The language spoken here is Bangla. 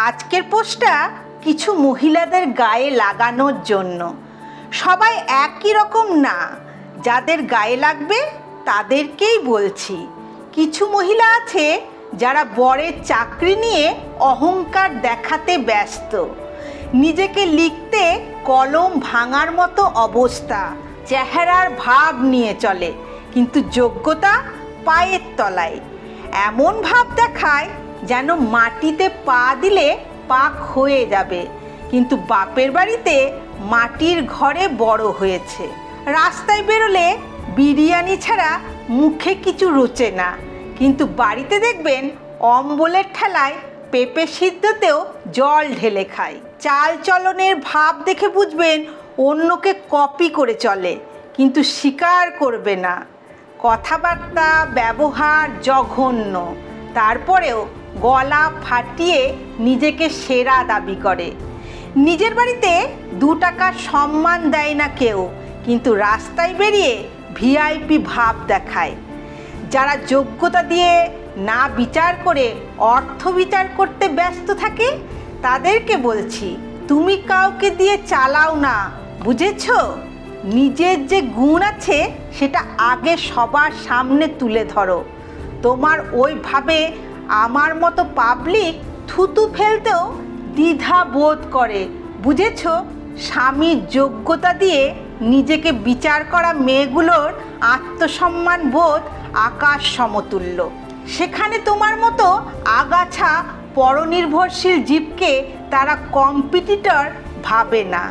আজকের পোস্টটা কিছু মহিলাদের গায়ে লাগানোর জন্য। সবাই একই রকম না, যাদের গায়ে লাগবে তাদেরকেই বলছি। কিছু মহিলা আছে যারা বরের চাকরি নিয়ে অহংকার দেখাতে ব্যস্ত, নিজেকে লিখতে কলম ভাঙার মতো অবস্থা, চেহারার ভাব নিয়ে চলে কিন্তু যোগ্যতা পায়ের তলায়। এমন ভাব দেখায় যেন মাটিতে পা দিলে পাক হয়ে যাবে, কিন্তু বাপের বাড়িতে মাটির ঘরে বড় হয়েছে। রাস্তায় বেরোলে বিরিয়ানি ছাড়া মুখে কিছু রোচে না, কিন্তু বাড়িতে দেখবেন অম্বলের ঠেলায় পেঁপে সিদ্ধতেও জল ঢেলে খায়। চাল চলনের ভাব দেখে বুঝবেন অন্যকে কপি করে চলে, কিন্তু স্বীকার করবে না। কথাবার্তা ব্যবহার জঘন্য, তারপরেও গলা ফাটিয়ে নিজেকে সেরা দাবি করে। নিজের বাড়িতে 2 টাকার সম্মান দেয় না কেউ, কিন্তু রাস্তায় বেরিয়ে ভিআইপি ভাব দেখায়। যারা যোগ্যতা দিয়ে না বিচার করে অর্থ বিচার করতে ব্যস্ত থাকে, তাদেরকে বলছি, তুমি কাউকে দিয়ে চালাও না, বুঝেছো? নিজের যে গুণ আছে সেটা আগে সবার সামনে তুলে ধরো। তোমার ওইভাবে আমার মতো পাবলিক থুতু ফেলতেও দ্বিধা বোধ করে, বুঝেছো? স্বামীর যোগ্যতা দিয়ে নিজেকে বিচার করা মেয়েগুলোর আত্মসম্মান বোধ আকাশ সমতুল্য। সেখানে তোমার মতো আগাছা পরনির্ভরশীল জীবকে তারা কম্পিটিটর ভাবে না।